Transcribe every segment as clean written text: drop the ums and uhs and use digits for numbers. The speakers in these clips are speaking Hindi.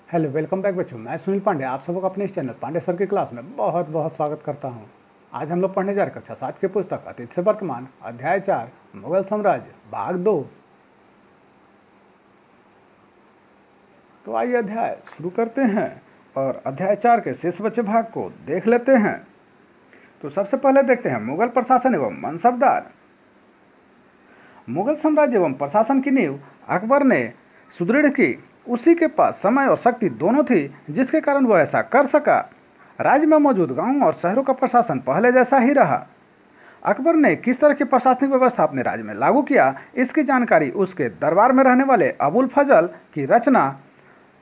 हेलो, वेलकम बैक बच्चों। मैं सुनील पांडे आप सबको अपने इस चैनल पांडे सर की क्लास में बहुत बहुत स्वागत करता हूं। आज हम लोग पढ़ने जा रहे कक्षा 7 की पुस्तक अतीत से वर्तमान अध्याय 4 मुगल साम्राज्य भाग 2। तो आइए अध्याय शुरू करते हैं और अध्याय 4 के शेष बचे भाग को देख लेते हैं। तो सबसे पहले देखते हैं मुगल प्रशासन एवं मनसबदार। मुगल साम्राज्य एवं प्रशासन की नींव अकबर ने सुदृढ़ की। उसी के पास समय और शक्ति दोनों थी, जिसके कारण वह ऐसा कर सका। राज्य में मौजूद गांवों और शहरों का प्रशासन पहले जैसा ही रहा। अकबर ने किस तरह की प्रशासनिक व्यवस्था अपने राज्य में लागू किया, इसकी जानकारी उसके दरबार में रहने वाले अबुल फजल की रचना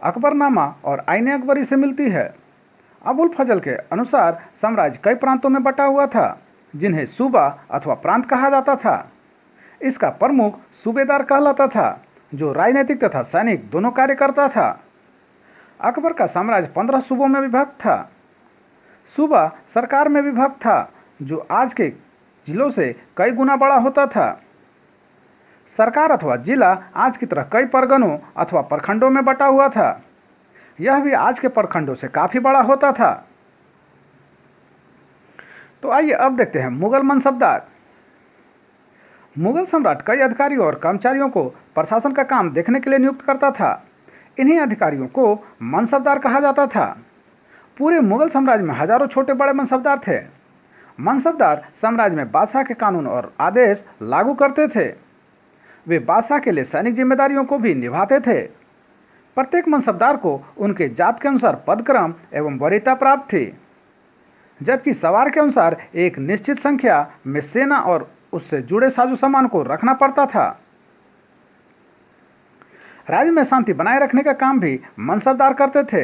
अकबरनामा और आईने अकबरी से मिलती है। अबुल फजल के अनुसार साम्राज्य कई प्रांतों में बटा हुआ था, जिन्हें सूबा अथवा प्रांत कहा जाता था। इसका प्रमुख सूबेदार कहलाता था, जो राजनीतिक तथा सैनिक दोनों कार्य करता था। अकबर का साम्राज्य 15 सूबों में विभक्त था। सूबा सरकार में विभक्त था, जो आज के जिलों से कई गुना बड़ा होता था। सरकार अथवा जिला आज की तरह कई परगनों अथवा प्रखंडों में बटा हुआ था। यह भी आज के प्रखंडों से काफी बड़ा होता था। तो आइए अब देखते हैं मुगल मनसबदार। मुगल सम्राट कई अधिकारियों और कर्मचारियों को प्रशासन का काम देखने के लिए नियुक्त करता था। इन्हीं अधिकारियों को मनसबदार कहा जाता था। पूरे मुगल साम्राज्य में हजारों छोटे बड़े मनसबदार थे। मनसबदार साम्राज्य में बादशाह के कानून और आदेश लागू करते थे। वे बादशाह के लिए सैनिक जिम्मेदारियों को भी निभाते थे। प्रत्येक मनसबदार को उनके जात के अनुसार पदक्रम एवं वरीयता प्राप्त थी, जबकि सवार के अनुसार एक निश्चित संख्या में सेना और उससे जुड़े साजो सामान को रखना पड़ता था। राज्य में शांति बनाए रखने का काम भी मनसबदार करते थे।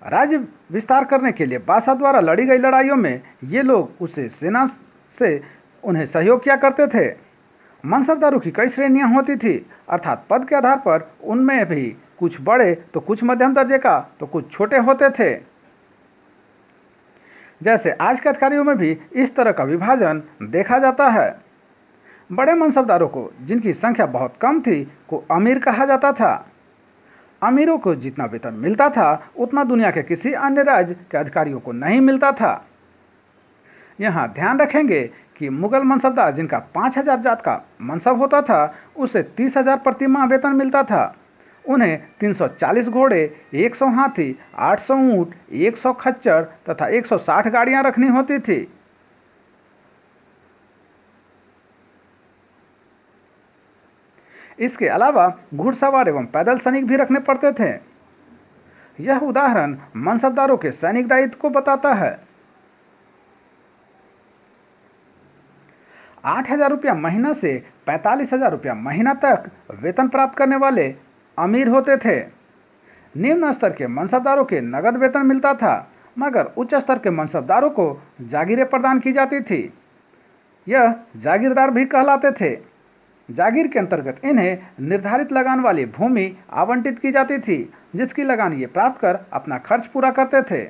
राज्य विस्तार करने के लिए बादशाह द्वारा लड़ी गई लड़ाइयों में ये लोग उसे सेना से उन्हें सहयोग किया करते थे। मनसबदारों की कई श्रेणियां होती थी, अर्थात पद के आधार पर उनमें भी कुछ बड़े तो कुछ मध्यम दर्जे का तो कुछ छोटे होते थे। जैसे आज के अधिकारियों में भी इस तरह का विभाजन देखा जाता है। बड़े मनसबदारों को, जिनकी संख्या बहुत कम थी, को अमीर कहा जाता था। अमीरों को जितना वेतन मिलता था, उतना दुनिया के किसी अन्य राज्य के अधिकारियों को नहीं मिलता था। यहाँ ध्यान रखेंगे कि मुगल मनसबदार, जिनका 5000 जात का मनसब होता था, उसे 30,000 प्रति माह वेतन मिलता था। उन्हें 340 घोड़े, 100 हाथी, 800 ऊंट, 100 खच्चर तथा 160 गाड़ियां रखनी होती थी। इसके अलावा घुड़सवार एवं पैदल सैनिक भी रखने पड़ते थे। यह उदाहरण मनसबदारों के सैनिक दायित्व को बताता है। 8,000 रुपया महीना से 45,000 रुपया महीना तक वेतन प्राप्त करने वाले अमीर होते थे। निम्न स्तर के मनसबदारों के नगद वेतन मिलता था, मगर उच्च स्तर के मनसबदारों को जागीरें प्रदान की जाती थी। यह जागीरदार भी कहलाते थे। जागीर के अंतर्गत इन्हें निर्धारित लगान वाली भूमि आवंटित की जाती थी, जिसकी लगान ये प्राप्त कर अपना खर्च पूरा करते थे।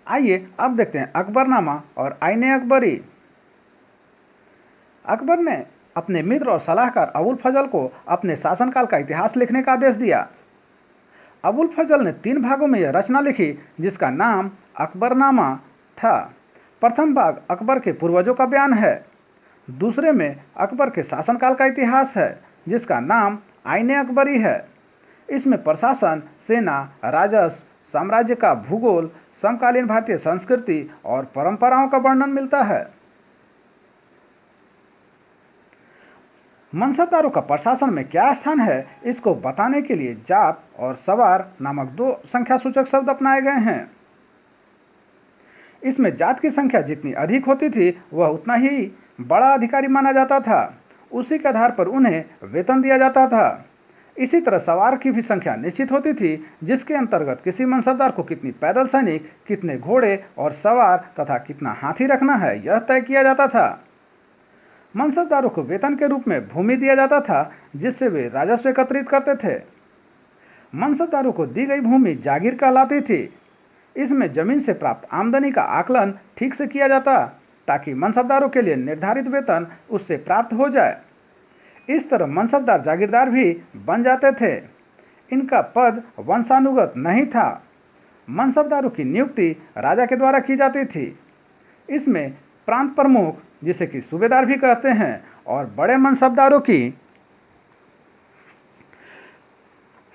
आइए अब देखते हैं अकबरनामा और आईने अकबरी। अकबर ने अपने मित्र और सलाहकार अबुल फजल को अपने शासनकाल का इतिहास लिखने का आदेश दिया। अबुल फजल ने 3 भागों में यह रचना लिखी, जिसका नाम अकबरनामा था। प्रथम भाग अकबर के पूर्वजों का बयान है। दूसरे में अकबर के शासनकाल का इतिहास है, जिसका नाम आईने अकबरी है। इसमें प्रशासन, सेना, राजस्व, साम्राज्य का भूगोल, समकालीन भारतीय संस्कृति और परंपराओं का वर्णन मिलता है। मनसबदारों का प्रशासन में क्या स्थान है, इसको बताने के लिए जाप और सवार नामक 2 संख्या सूचक शब्द अपनाए गए हैं। इसमें जात की संख्या जितनी अधिक होती थी, वह उतना ही बड़ा अधिकारी माना जाता था। उसी के आधार पर उन्हें वेतन दिया जाता था। इसी तरह सवार की भी संख्या निश्चित होती थी, जिसके अंतर्गत किसी मनसबदार को कितनी पैदल सैनिक, कितने घोड़े और सवार तथा कितना हाथी रखना है, यह तय किया जाता था। मनसबदारों को वेतन के रूप में भूमि दिया जाता था, जिससे वे राजस्व एकत्रित करते थे। मनसबदारों को दी गई भूमि जागीर कहलाती थी। इसमें जमीन से प्राप्त आमदनी का आकलन ठीक से किया जाता, ताकि मनसबदारों के लिए निर्धारित वेतन उससे प्राप्त हो जाए। इस तरह मनसबदार जागीरदार भी बन जाते थे। इनका पद वंशानुगत नहीं था। मनसबदारों की नियुक्ति राजा के द्वारा की जाती थी। इसमें प्रांत प्रमुख, जिसे कि सूबेदार भी कहते हैं, और बड़े मनसबदारों की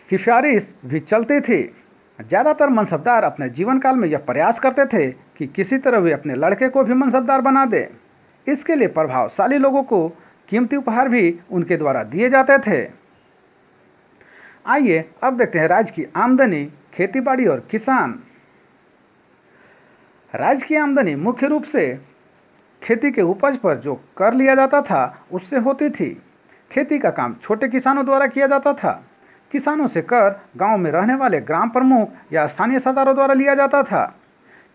सिफारिश भी चलती थी। ज़्यादातर मनसबदार अपने जीवन काल में यह प्रयास करते थे कि किसी तरह वे अपने लड़के को भी मनसबदार बना दें। इसके लिए प्रभावशाली लोगों को कीमती उपहार भी उनके द्वारा दिए जाते थे। आइए अब देखते हैं राज्य की आमदनी, खेतीबाड़ी और किसान। राज्य की आमदनी मुख्य रूप से खेती के उपज पर जो कर लिया जाता था उससे होती थी। खेती का काम छोटे किसानों द्वारा किया जाता था। किसानों से कर गांव में रहने वाले ग्राम प्रमुख या स्थानीय सरदारों द्वारा लिया जाता था।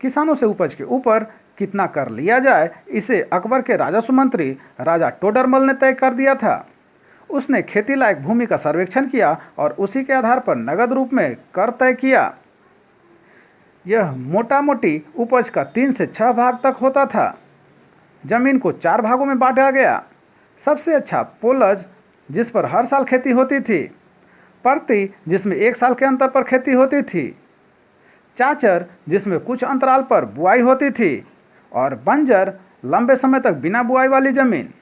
किसानों से उपज के ऊपर कितना कर लिया जाए इसे अकबर के राजस्व मंत्री राजा टोडरमल ने तय कर दिया था। उसने खेती लायक भूमि का सर्वेक्षण किया और उसी के आधार पर नगद रूप में कर तय किया। यह मोटा मोटी उपज का 3 से 6 भाग तक होता था। जमीन को 4 भागों में बांटा गया। सबसे अच्छा पोलज, जिस पर हर साल खेती होती थी। परती, जिसमें 1 साल के अंतर पर खेती होती थी। चाचर, जिसमें कुछ अंतराल पर बुआई होती थी। और बंजर, लंबे समय तक बिना बुआई वाली जमीन।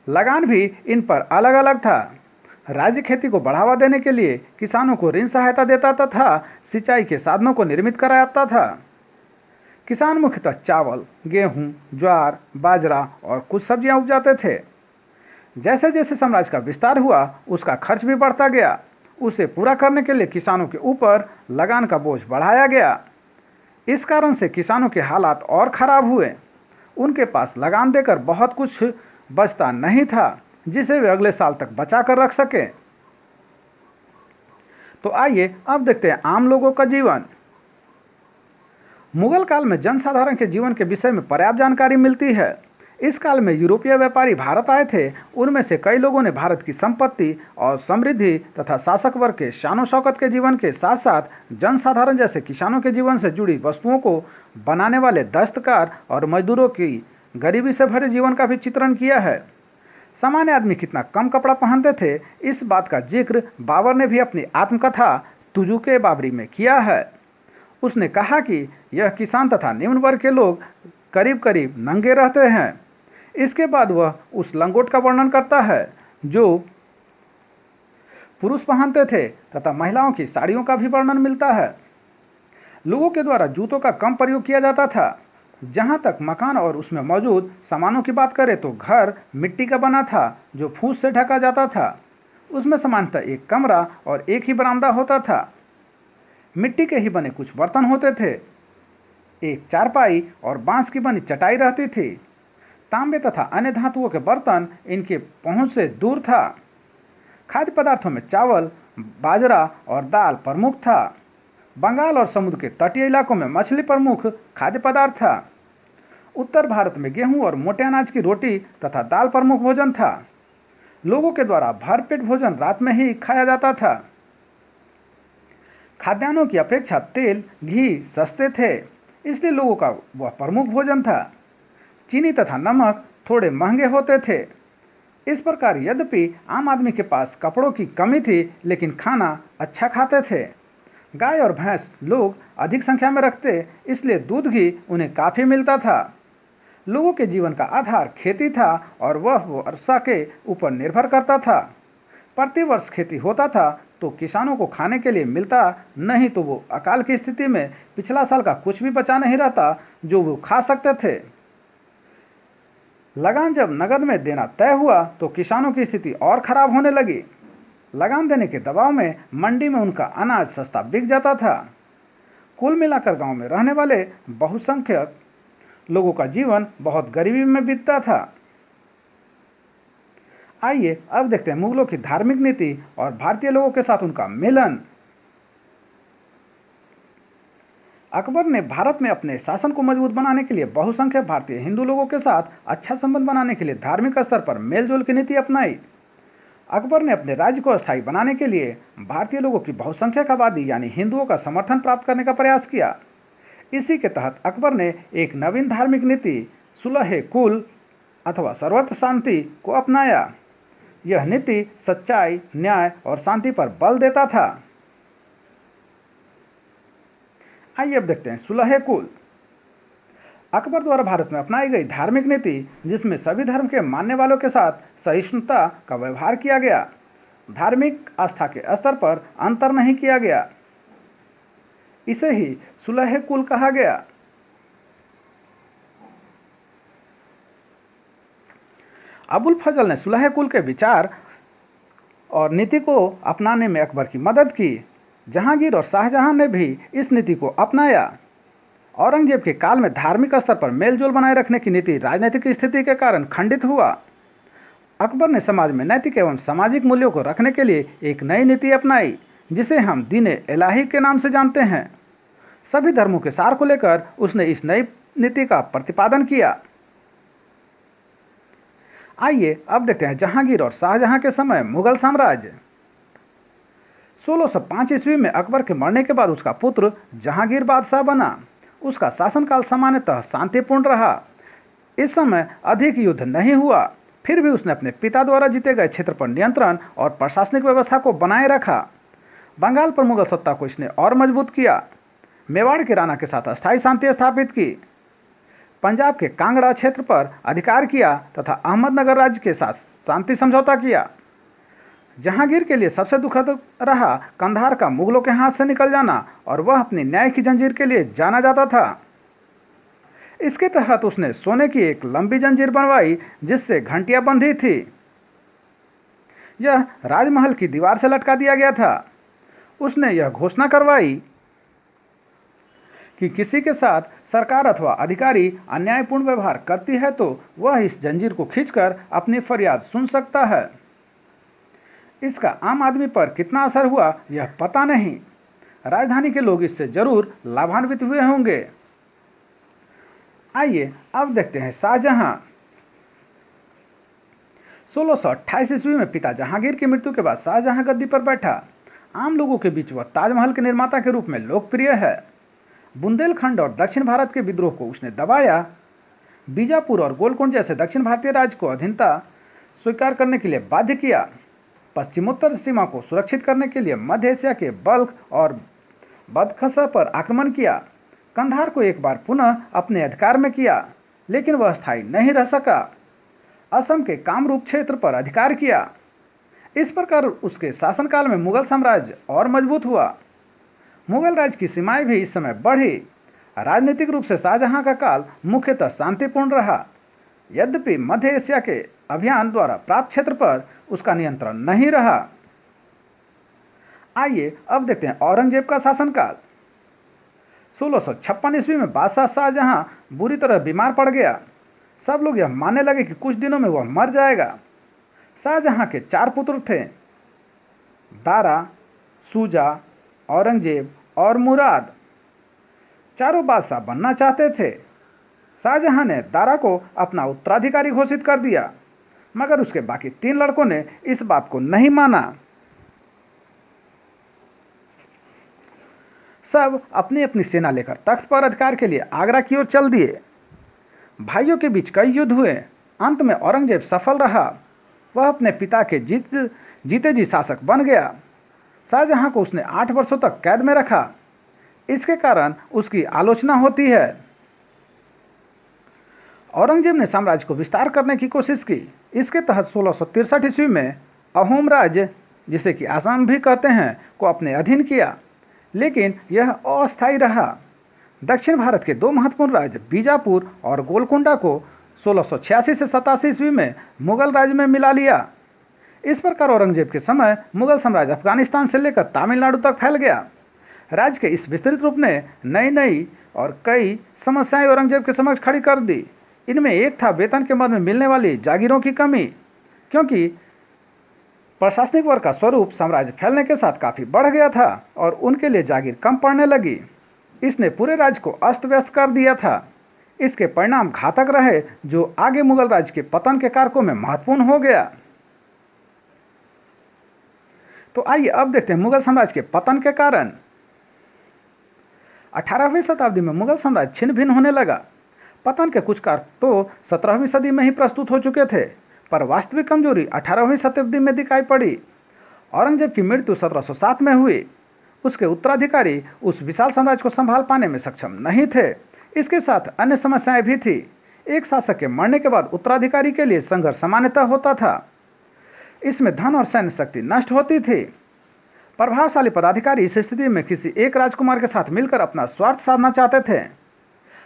लगान भी इन पर अलग अलग था। राज्य खेती को बढ़ावा देने के लिए किसानों को ऋण सहायता देता तथा सिंचाई के साधनों को निर्मित कराता था। किसान मुख्यतः चावल, गेहूं, ज्वार, बाजरा और कुछ सब्जियां उपजाते थे। जैसे जैसे साम्राज्य का विस्तार हुआ उसका खर्च भी बढ़ता गया। उसे पूरा करने के लिए किसानों के ऊपर लगान का बोझ बढ़ाया गया। इस कारण से किसानों के हालात और खराब हुए। उनके पास लगान देकर बहुत कुछ बचता नहीं था जिसे वे अगले साल तक बचा कर रख सके। तो आइए अब देखते हैं आम लोगों का जीवन। मुगल काल में जनसाधारण के जीवन के विषय में पर्याप्त जानकारी मिलती है। इस काल में यूरोपीय व्यापारी भारत आए थे। उनमें से कई लोगों ने भारत की संपत्ति और समृद्धि तथा शासक वर्ग के शानो शौकत के जीवन के साथ साथ जनसाधारण जैसे किसानों के जीवन से जुड़ी वस्तुओं को बनाने वाले दस्तकार और मजदूरों की गरीबी से भरे जीवन का भी चित्रण किया है। सामान्य आदमी कितना कम कपड़ा पहनते थे, इस बात का जिक्र बाबर ने भी अपनी आत्मकथा तुजुके बाबरी में किया है। उसने कहा कि यह किसान तथा निम्न वर्ग के लोग करीब करीब नंगे रहते हैं। इसके बाद वह उस लंगोट का वर्णन करता है जो पुरुष पहनते थे तथा महिलाओं की साड़ियों का भी वर्णन मिलता है। लोगों के द्वारा जूतों का कम प्रयोग किया जाता था। जहाँ तक मकान और उसमें मौजूद सामानों की बात करें तो घर मिट्टी का बना था जो फूस से ढका जाता था। उसमें सामान्यतः एक कमरा और एक ही बरामदा होता था। मिट्टी के ही बने कुछ बर्तन होते थे। एक चारपाई और बांस की बनी चटाई रहती थी। तांबे तथा अन्य धातुओं के बर्तन इनके पहुंच से दूर था। खाद्य पदार्थों में चावल, बाजरा और दाल प्रमुख था। बंगाल और समुद्र के तटीय इलाकों में मछली प्रमुख खाद्य पदार्थ था। उत्तर भारत में गेहूं और मोटे अनाज की रोटी तथा दाल प्रमुख भोजन था। लोगों के द्वारा भरपेट भोजन रात में ही खाया जाता था। खाद्यान्नों की अपेक्षा तेल, घी सस्ते थे, इसलिए लोगों का वह प्रमुख भोजन था। चीनी तथा नमक थोड़े महंगे होते थे। इस प्रकार यद्यपि आम आदमी के पास कपड़ों की कमी थी, लेकिन खाना अच्छा खाते थे। गाय और भैंस लोग अधिक संख्या में रखते, इसलिए दूध भी उन्हें काफ़ी मिलता था। लोगों के जीवन का आधार खेती था और वह वर्षा के ऊपर निर्भर करता था। प्रतिवर्ष खेती होता था तो किसानों को खाने के लिए मिलता, नहीं तो वो अकाल की स्थिति में पिछला साल का कुछ भी बचा नहीं रहता जो वो खा सकते थे। लगान जब नगद में देना तय हुआ तो किसानों की स्थिति और खराब होने लगी। लगान देने के दबाव में मंडी में उनका अनाज सस्ता बिक जाता था। कुल मिलाकर गांव में रहने वाले बहुसंख्यक लोगों का जीवन बहुत गरीबी में बीतता था। आइए अब देखते हैं मुगलों की धार्मिक नीति और भारतीय लोगों के साथ उनका मिलन। अकबर ने भारत में अपने शासन को मजबूत बनाने के लिए बहुसंख्यक भारतीय हिंदू लोगों के साथ अच्छा संबंध बनाने के लिए धार्मिक स्तर पर मेलजोल की नीति अपनाई। अकबर ने अपने राज्य को अस्थायी बनाने के लिए भारतीय लोगों की बहुसंख्यक आबादी यानी हिंदुओं का समर्थन प्राप्त करने का प्रयास किया। इसी के तहत अकबर ने एक नवीन धार्मिक नीति सुलह कुल अथवा सर्वत्र शांति को अपनाया। यह नीति सच्चाई, न्याय और शांति पर बल देता था। आइए अब देखते हैं सुलह कुल। अकबर द्वारा भारत में अपनाई गई धार्मिक नीति जिसमें सभी धर्म के मानने वालों के साथ सहिष्णुता का व्यवहार किया गया। धार्मिक आस्था के स्तर पर अंतर नहीं किया गया। इसे ही सुलह कुल कहा गया। अबुल फजल ने सुलह कुल के विचार और नीति को अपनाने में अकबर की मदद की। जहांगीर और शाहजहां ने भी इस नीति को अपनाया। औरंगजेब के काल में धार्मिक स्तर पर मेलजोल बनाए रखने की नीति राजनीतिक स्थिति के कारण खंडित हुआ। अकबर ने समाज में नैतिक एवं सामाजिक मूल्यों को रखने के लिए एक नई नीति अपनाई जिसे हम दीन इलाही के नाम से जानते हैं। सभी धर्मों के सार को लेकर उसने इस नई नीति का प्रतिपादन किया। आइए अब देखते हैं जहांगीर और शाहजहां के समय मुगल साम्राज्य। 1605 ईस्वी में अकबर के मरने के बाद उसका पुत्र जहांगीर बादशाह बना। उसका शासनकाल सामान्यतः शांतिपूर्ण रहा। इस समय अधिक युद्ध नहीं हुआ, फिर भी उसने अपने पिता द्वारा जीते गए क्षेत्र पर नियंत्रण और प्रशासनिक व्यवस्था को बनाए रखा। बंगाल पर मुगल सत्ता को इसने और मजबूत किया। मेवाड़ के राणा के साथ अस्थायी शांति स्थापित की। पंजाब के कांगड़ा क्षेत्र पर अधिकार किया तथा अहमदनगर राज्य के साथ शांति समझौता किया। जहांगीर के लिए सबसे दुखद रहा कंधार का मुगलों के हाथ से निकल जाना और वह अपनी न्याय की जंजीर के लिए जाना जाता था। इसके तहत उसने सोने की एक लंबी जंजीर बनवाई जिससे घंटियां बंधी थी। यह राजमहल की दीवार से लटका दिया गया था। उसने यह घोषणा करवाई कि किसी के साथ सरकार अथवा अधिकारी अन्यायपूर्ण व्यवहार करती है तो वह इस जंजीर को खींचकर अपनी फरियाद सुन सकता है। इसका आम आदमी पर कितना असर हुआ यह पता नहीं। राजधानी के लोग इससे जरूर लाभान्वित हुए होंगे। आइए अब देखते हैं शाहजहां। 1628 ईस्वी में पिता जहांगीर की मृत्यु के बाद शाहजहां गद्दी पर बैठा। आम लोगों के बीच वह ताजमहल के निर्माता के रूप में लोकप्रिय है। बुंदेलखंड और दक्षिण भारत के विद्रोह को उसने दबाया। बीजापुर और गोलकोंड जैसे दक्षिण भारतीय राज्य को अधीनता स्वीकार करने के लिए बाध्य किया। पश्चिमोत्तर सीमा को सुरक्षित करने के लिए मध्य एशिया के बल्ख और बदखसा पर आक्रमण किया। कंधार को एक बार पुनः अपने अधिकार में किया, लेकिन वह स्थायी नहीं रह सका। असम के कामरूप क्षेत्र पर अधिकार किया। इस प्रकार उसके शासनकाल में मुगल साम्राज्य और मजबूत हुआ। मुगल राज्य की सीमाएं भी इस समय बढ़ी। राजनीतिक रूप से शाहजहां का काल मुख्यतः शांतिपूर्ण रहा। यद्यपि मध्य एशिया के अभियान द्वारा प्राप्त क्षेत्र पर उसका नियंत्रण नहीं रहा। आइए अब देखते हैं औरंगजेब का शासनकाल। 1656 ईस्वी में बादशाह शाहजहां बुरी तरह बीमार पड़ गया। सब लोग यह मानने लगे कि कुछ दिनों में वह मर जाएगा। शाहजहां के 4 पुत्र थे, दारा, शुजा, औरंगजेब और मुराद। चारों बादशाह बनना चाहते थे। शाहजहां ने दारा को अपना उत्तराधिकारी घोषित कर दिया, मगर उसके बाकी 3 लड़कों ने इस बात को नहीं माना। सब अपनी अपनी सेना लेकर तख्त पर अधिकार के लिए आगरा की ओर चल दिए। भाइयों के बीच कई युद्ध हुए। अंत में औरंगजेब सफल रहा। वह अपने पिता के जीते जी शासक बन गया। शाहजहां को उसने 8 वर्षों तक कैद में रखा। इसके कारण उसकी आलोचना होती है। औरंगजेब ने साम्राज्य को विस्तार करने की कोशिश की। इसके तहत 1663 ईस्वी में अहोम राज्य, जिसे कि आसाम भी कहते हैं, को अपने अधीन किया, लेकिन यह अस्थायी रहा। दक्षिण भारत के 2 महत्वपूर्ण राज्य बीजापुर और गोलकोंडा को 1686 से 87 ईस्वी में मुगल राज्य में मिला लिया। इस प्रकार औरंगजेब के समय मुगल साम्राज्य अफगानिस्तान से लेकर तमिलनाडु तक फैल गया। राज्य के इस विस्तृत रूप ने नई और कई समस्याएं औरंगजेब के समक्ष खड़ी कर दी। इनमें एक था वेतन के मद में मिलने वाली जागीरों की कमी, क्योंकि प्रशासनिक वर्ग का स्वरूप साम्राज्य फैलने के साथ काफ़ी बढ़ गया था और उनके लिए जागीर कम पड़ने लगी। इसने पूरे राज्य को अस्त व्यस्त कर दिया था। इसके परिणाम घातक रहे, जो आगे मुगल राज्य के पतन के कारकों में महत्वपूर्ण हो गया। तो आइए अब देखते हैं मुगल साम्राज्य के पतन के कारण। 18वीं शताब्दी में मुगल साम्राज्य छिन्न भिन्न होने लगा। पतन के कुछ कारक तो 17वीं सदी में ही प्रस्तुत हो चुके थे। पर वास्तविक कमजोरी 18वीं शताब्दी में दिखाई पड़ी। औरंगजेब की मृत्यु 1707 में हुई। उसके उत्तराधिकारी उस विशाल साम्राज्य को संभाल पाने में सक्षम नहीं थे। इसके साथ अन्य समस्याएं भी थी। एक शासक के मरने के बाद उत्तराधिकारी के लिए संघर्ष सामान्यतः होता था। इसमें धन और सैन्य शक्ति नष्ट होती थी। प्रभावशाली पदाधिकारी इस स्थिति में किसी एक राजकुमार के साथ मिलकर अपना स्वार्थ साधना चाहते थे।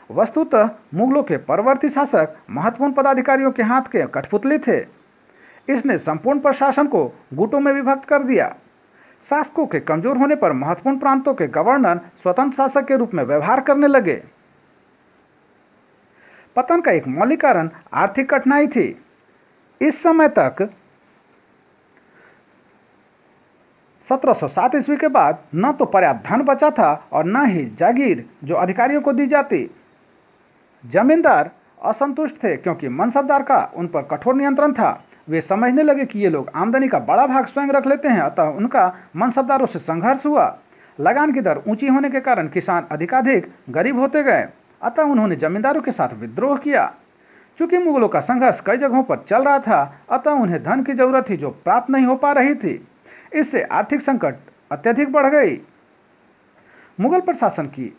वस्तुतः मुगलों के परवर्ती शासक महत्वपूर्ण पदाधिकारियों के हाथ के कठपुतली थे। इसने संपूर्ण प्रशासन को गुटों में विभक्त कर दिया। शासकों के कमजोर होने पर महत्वपूर्ण प्रांतों के गवर्नर स्वतंत्र शासक के रूप में व्यवहार करने लगे। पतन का एक मौलिक कारण आर्थिक कठिनाई थी। इस समय तक 1707 ईस्वी के बाद न तो पर्याप्त धन बचा था और न ही जागीर जो अधिकारियों को दी जाती। जमींदार असंतुष्ट थे क्योंकि मनसबदार का उन पर कठोर नियंत्रण था। वे समझने लगे कि ये लोग आमदनी का बड़ा भाग स्वयं रख लेते हैं, अतः उनका मनसबदारों से संघर्ष हुआ। लगान की दर ऊंची होने के कारण किसान अधिकाधिक गरीब होते गए, अतः उन्होंने जमींदारों के साथ विद्रोह किया। चूंकि मुगलों का संघर्ष कई जगहों पर चल रहा था, अतः उन्हें धन की जरूरत थी जो प्राप्त नहीं हो पा रही थी। इससे आर्थिक संकट अत्यधिक बढ़ गई। मुगल प्रशासन की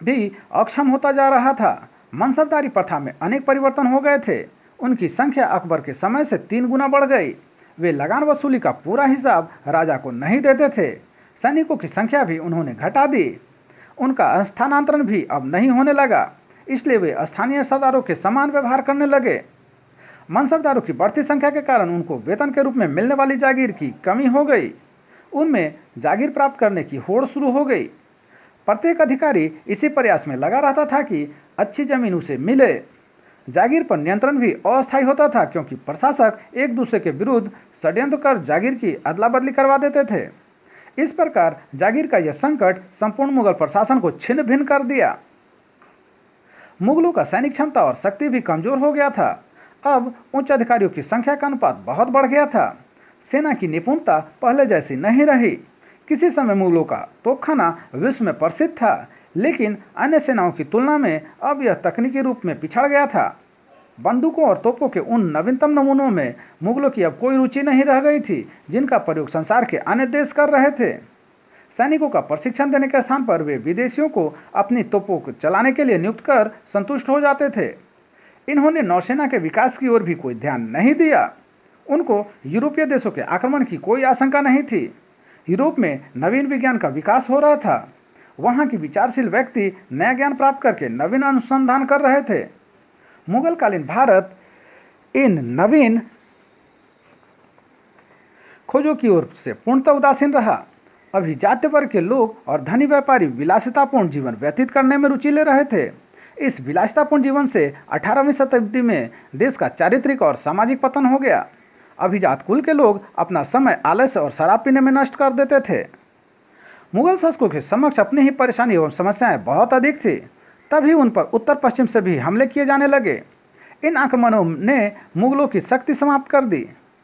भी अक्षम होता जा रहा था। मनसबदारी प्रथा में अनेक परिवर्तन हो गए थे। उनकी संख्या अकबर के समय से 3 गुना बढ़ गई। वे लगान वसूली का पूरा हिसाब राजा को नहीं देते थे। सैनिकों की संख्या भी उन्होंने घटा दी। उनका स्थानांतरण भी अब नहीं होने लगा, इसलिए वे स्थानीय सरदारों के समान व्यवहार करने लगे। मनसबदारों की बढ़ती संख्या के कारण उनको वेतन के रूप में मिलने वाली जागीर की कमी हो गई। उनमें जागीर प्राप्त करने की होड़ शुरू हो गई। प्रत्येक अधिकारी इसी प्रयास में लगा रहता था कि अच्छी जमीन उसे मिले। जागीर पर नियंत्रण भी अस्थायी होता था क्योंकि प्रशासक एक दूसरे के विरुद्ध षड्यंत्र कर जागीर की अदला बदली करवा देते थे। इस प्रकार जागीर का यह संकट संपूर्ण मुगल प्रशासन को छिन्न भिन्न कर दिया। मुगलों का सैनिक क्षमता और शक्ति भी कमजोर हो गया था। अब उच्च अधिकारियों की संख्या का अनुपात बहुत बढ़ गया था। सेना की निपुणता पहले जैसी नहीं रही। किसी समय मुगलों का तोपखाना विश्व में प्रसिद्ध था, लेकिन अन्य सेनाओं की तुलना में अब यह तकनीकी रूप में पिछड़ गया था। बंदूकों और तोपों के उन नवीनतम नमूनों में मुगलों की अब कोई रुचि नहीं रह गई थी जिनका प्रयोग संसार के अन्य देश कर रहे थे। सैनिकों का प्रशिक्षण देने के स्थान पर वे विदेशियों को अपनी तोपों को चलाने के लिए नियुक्त कर संतुष्ट हो जाते थे। इन्होंने नौसेना के विकास की ओर भी कोई ध्यान नहीं दिया। उनको यूरोपीय देशों के आक्रमण की कोई आशंका नहीं थी। यूरोप में नवीन विज्ञान का विकास हो रहा था। वहाँ की विचारशील व्यक्ति नया ज्ञान प्राप्त करके नवीन अनुसंधान कर रहे थे। मुगलकालीन भारत इन नवीन खोजों की ओर से पूर्णतः उदासीन रहा। अभी जाति वर्ग के लोग और धनी व्यापारी विलासितापूर्ण जीवन व्यतीत करने में रुचि ले रहे थे। इस विलासितापूर्ण जीवन से 18वीं शताब्दी में देश का चारित्रिक और सामाजिक पतन हो गया। अभिजात कुल के लोग अपना समय आलस्य और शराब पीने में नष्ट कर देते थे। मुगल शासकों के समक्ष अपनी ही परेशानी एवं समस्याएं बहुत अधिक थी। तभी उन पर उत्तर पश्चिम से भी हमले किए जाने लगे। इन आक्रमणों ने मुगलों की शक्ति समाप्त कर दी।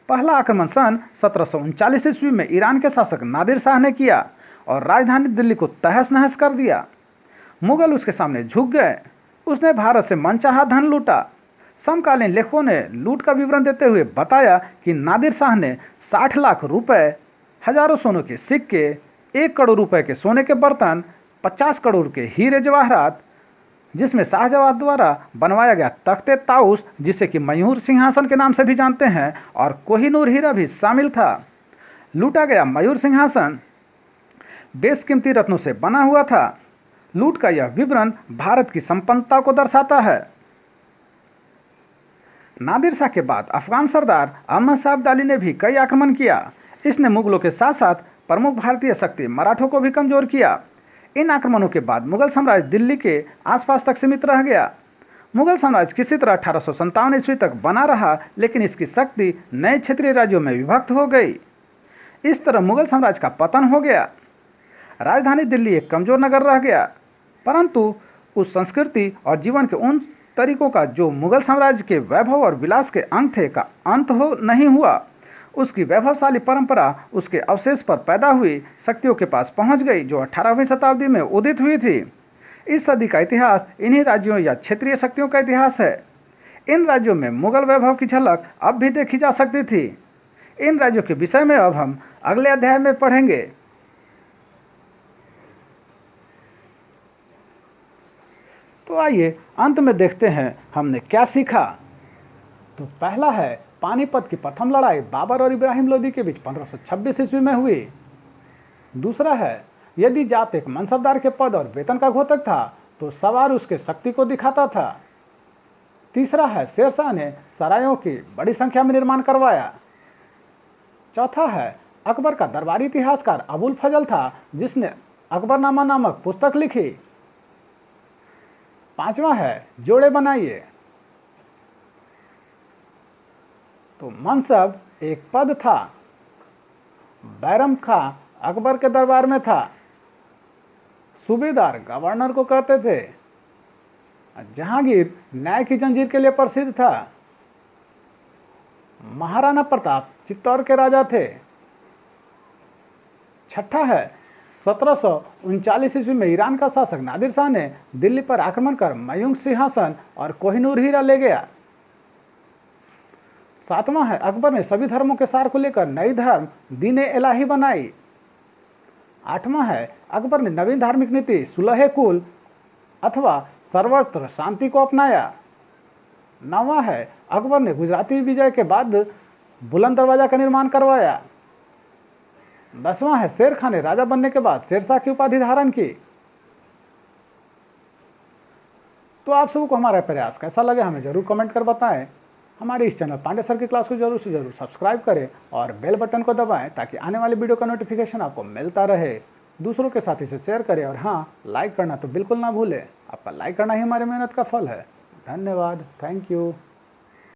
पहला आक्रमण सन 1739 ईस्वी में ईरान के शासक नादिर शाह ने किया और राजधानी दिल्ली को तहस नहस कर दिया। मुगल उसके सामने झुक गए। उसने भारत से मनचाहा धन लूटा। समकालीन लेखकों ने लूट का विवरण देते हुए बताया कि नादिर शाह ने 60 लाख रुपए, हजारों सोने के सिक्के, 1 करोड़ रुपए के सोने के बर्तन, 50 करोड़ के हीरे जवाहरात, जिसमें शाहजहां द्वारा बनवाया गया तख्ते ताउस, जिसे कि मयूर सिंहासन के नाम से भी जानते हैं, और कोहिनूर हीरा भी शामिल था। लूटा गया मयूर सिंहासन बेशकीमती रत्नों से बना हुआ था। लूट का यह विवरण भारत की संपन्नता को दर्शाता है। नादिर शाह के बाद अफगान सरदार अहमद शाह अब्दाली ने भी कई आक्रमण किया। इसने मुगलों के साथ साथ प्रमुख भारतीय शक्ति मराठों को भी कमजोर किया। इन आक्रमणों के बाद मुगल साम्राज्य दिल्ली के आसपास तक सीमित रह गया। मुगल साम्राज्य किसी तरह 1857 ईस्वी तक बना रहा, लेकिन इसकी शक्ति नए क्षेत्रीय राज्यों में विभक्त हो गई। इस तरह मुगल साम्राज्य का पतन हो गया। राजधानी दिल्ली एक कमजोर नगर रह गया, परंतु उस संस्कृति और जीवन के उन तरीकों का जो मुगल साम्राज्य के वैभव और विलास के अंग थे का अंत नहीं हुआ। उसकी वैभवशाली परंपरा उसके अवशेष पर पैदा हुई शक्तियों के पास पहुंच गई, जो 18वीं शताब्दी में उदित हुई थी। इस सदी का इतिहास इन्हीं राज्यों या क्षेत्रीय शक्तियों का इतिहास है। इन राज्यों में मुगल वैभव की झलक अब भी देखी जा सकती थी। इन राज्यों के विषय में अब हम अगले अध्याय में पढ़ेंगे। तो आइए अंत में देखते हैं हमने क्या सीखा। तो पहला है, पानीपत की प्रथम लड़ाई बाबर और इब्राहिम लोदी के बीच 1526 ईस्वी में हुई। दूसरा है, यदि जात एक मनसबदार के पद और वेतन का घोतक था तो सवार उसके शक्ति को दिखाता था। तीसरा है, शेरशाह ने सरायों की बड़ी संख्या में निर्माण करवाया। चौथा है, अकबर का दरबारी इतिहासकार अबुल फजल था जिसने अकबरनामा नामक पुस्तक लिखी। पांचवा है, जोड़े बनाइए। तो मनसब एक पद था। बैरम खां अकबर के दरबार में था। सूबेदार गवर्नर को कहते थे। जहांगीर न्याय की जंजीर के लिए प्रसिद्ध था। महाराणा प्रताप चित्तौड़ के राजा थे। छठा है, 1739 ईस्वी में ईरान का शासक नादिर शाह ने दिल्ली पर आक्रमण कर मयूंग सिंहासन और कोहिनूर हीरा ले गया। सातवां है, अकबर ने सभी धर्मों के सार को लेकर नई धर्म दीन इलाही बनाई। आठवां है, अकबर ने नवीन धार्मिक नीति सुलह कुल अथवा सर्वत्र शांति को अपनाया। नौवां है, अकबर ने गुजराती विजय के बाद बुलंद दरवाजा का निर्माण करवाया। 10वां है, शेर खान ने राजा बनने के बाद शेरशाह की उपाधि धारण की। तो आप सबको हमारा प्रयास कैसा लगे हमें जरूर कमेंट कर बताएं। हमारे इस चैनल पांडे सर की क्लास को जरूर से जरूर सब्सक्राइब करें और बेल बटन को दबाएं ताकि आने वाली वीडियो का नोटिफिकेशन आपको मिलता रहे। दूसरों के साथ इसे शेयर करें और हाँ, लाइक करना तो बिल्कुल ना भूलें। आपका लाइक करना ही हमारी मेहनत का फल है। धन्यवाद। Thank you.